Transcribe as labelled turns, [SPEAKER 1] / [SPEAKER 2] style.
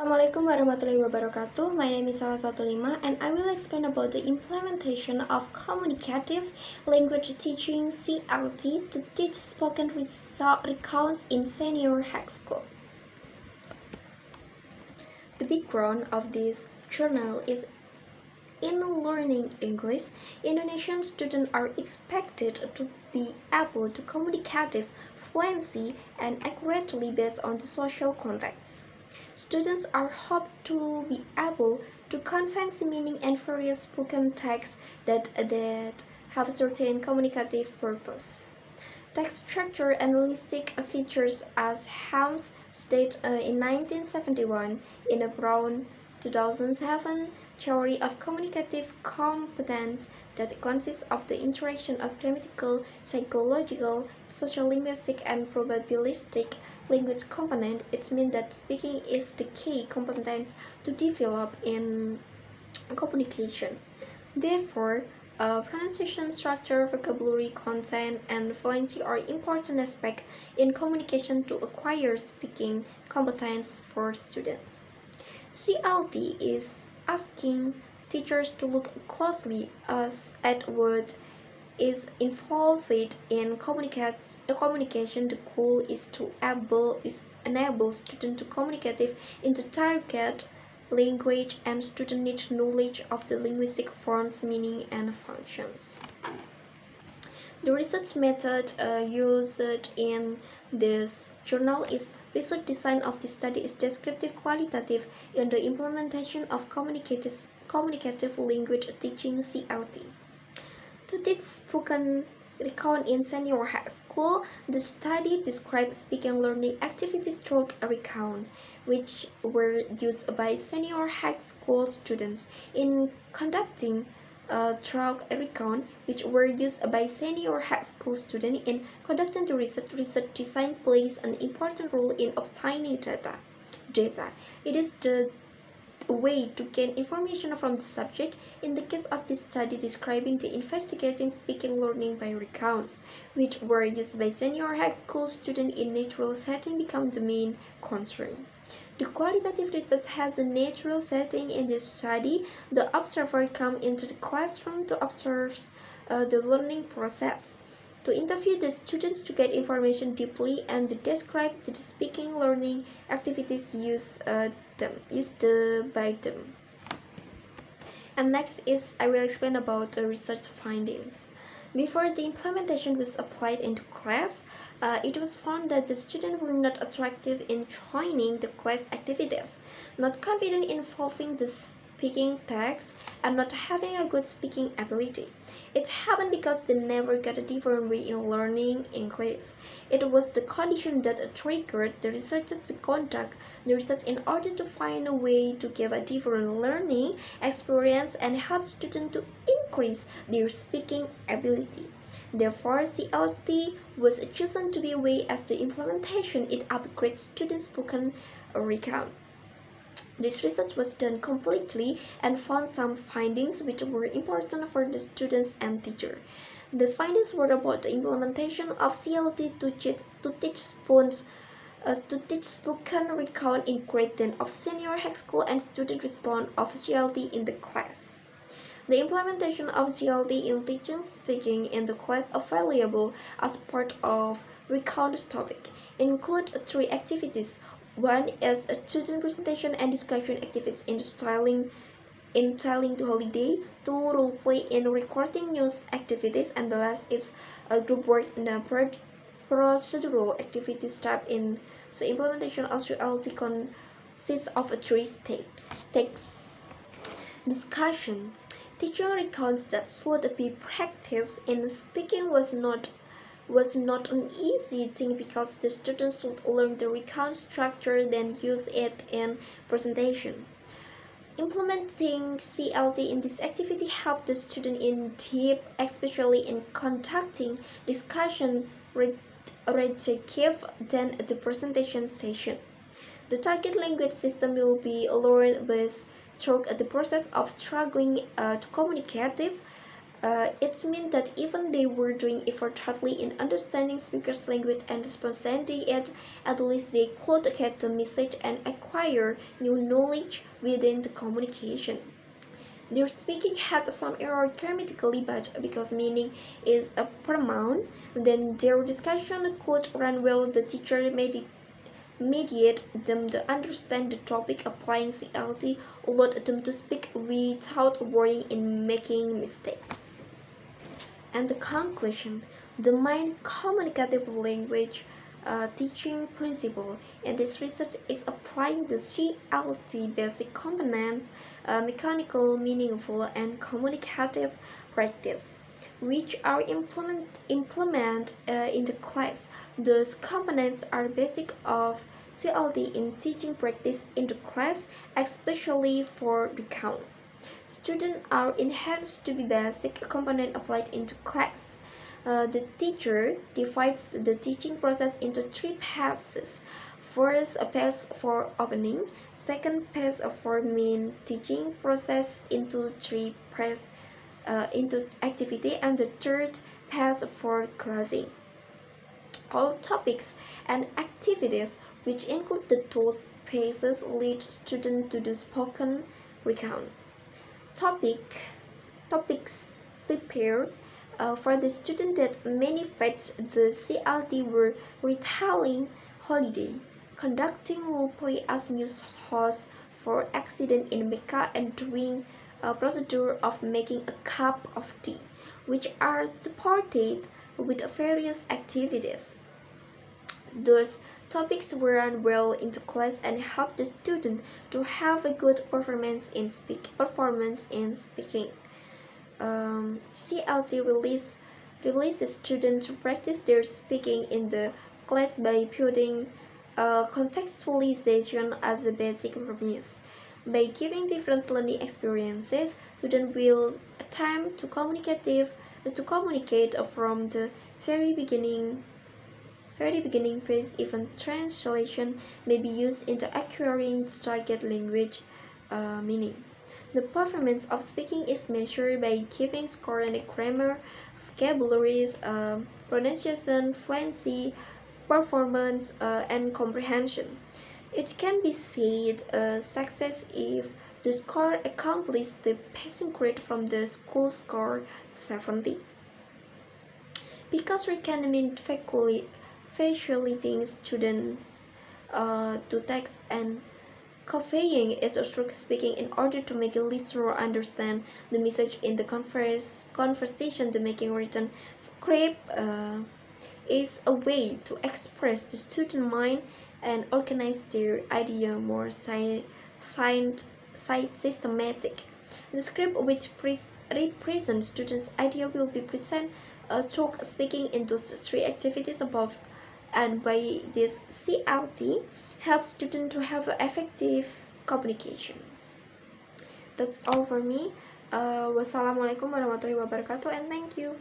[SPEAKER 1] Assalamualaikum warahmatullahi wabarakatuh. My name is Salah Satu Lima and I will explain about the implementation of communicative language teaching CLT to teach spoken recounts in senior high school. The background of this journal is in learning English, Indonesian students are expected to be able to communicate fluently and accurately based on the social context. Students are hoped to be able to convey the meaning and various spoken texts that have certain communicative purpose. Text structure and linguistic features as Helms stated in 1971 in a Brown 2007 theory of communicative competence that consists of the interaction of grammatical, psychological, social-linguistic, and probabilistic language component. It means that speaking is the key competence to develop in communication. Therefore, pronunciation, structure, vocabulary, content, and fluency are important aspects in communication to acquire speaking competence for students. CIELT is asking teachers to look closely at what is involved in communication. The goal is to enable students to communicate in the target language, and students need knowledge of the linguistic forms, meaning, and functions. The research method used in this journal is research design of the study is descriptive qualitative in the implementation of communicative language teaching CLT. To teach spoken recount in senior high school, the study describes speaking learning activities through a recount, which were used by senior high school students in conducting through a recount, which were used by senior high school students in conducting the research. Research design plays an important role in obtaining data. It is the way to gain information from the subject. In the case of this study describing the investigating speaking learning by recounts, which were used by senior high school students in natural setting, become the main concern. The qualitative research has a natural setting. In this study, the observer comes into the classroom to observe the learning process, to interview the students to get information deeply, and to describe the speaking learning activities used by them. And next is I will explain about the research findings. Before the implementation was applied into class, it was found that the students were not attractive in joining the class activities, not confident in following the speaking text, and not having a good speaking ability. It happened because they never got a different way in learning English. It was the condition that triggered the researchers to conduct the research in order to find a way to give a different learning experience and help students to increase their speaking ability. Therefore, CLT was chosen to be a way as the implementation it upgrades students' spoken recount. This research was done completely and found some findings which were important for the students and teachers. The findings were about the implementation of CLT to teach spoken recount in grade 10 of senior high school and student response of CLT in the class. The implementation of CLT in teaching speaking in the class available as part of recount topic include 3 activities. One is a student presentation and discussion activities in telling the holiday, 2 role play in recording news activities, and the last is a group work in a procedural activities type in. So implementation of CLT consists of 3 steps. Discussion. Teacher recounts that should be practiced in speaking was not an easy thing because the students should learn the recount structure then use it in presentation. Implementing CLT in this activity helped the student in deep, especially in conducting discussion retrospective than the presentation session. The target language system will be learned through the process of struggling to communicative It means that even they were doing effort hardly in understanding speakers' language and understanding it, at least they could get the message and acquire new knowledge within the communication. Their speaking had some error grammatically, but because meaning is a paramount, then their discussion could run well. The teacher mediate them to understand the topic. Applying CIELT allowed them to speak without worrying in making mistakes. And the conclusion, the main communicative language teaching principle in this research is applying the CIELT basic components, mechanical, meaningful, and communicative practice, which are implement in the class. Those components are basic of CIELT in teaching practice in the class, especially for recount. Students are enhanced to be basic component applied into class. The teacher divides the teaching process into three phases. First, a phase for opening. Second, phase for main teaching process into three phase into activity, and the third phase for closing. All topics and activities which include those phases lead students to do spoken recount. Topic topics prepare for the student that manifests the CIELT were retelling holiday, conducting role play as news host for accident in Mecca, and doing a procedure of making a cup of tea, which are supported with various activities. Those topics run well into class and help the student to have a good performance in speaking. CIELT releases students to practice their speaking in the class by putting contextualization as a basic premise. By giving different learning experiences, students will attempt to communicate from the very beginning phase. Even translation may be used in the acquiring target language meaning. The performance of speaking is measured by giving score in grammar, vocabularies, pronunciation, fluency, performance, and comprehension. It can be said a success if the score accomplishes the passing grade from the school score 70. Because recommend facilitating students to text and conveying is a stroke speaking in order to make a listener understand the message in the conversation. The making written script is a way to express the student mind and organize their idea more systematic. The script which represents students' idea will be present stroke speaking in those three activities above, and by this CIELT helps students to have effective communications. That's all for me. Wassalamualaikum warahmatullahi wabarakatuh, and thank you.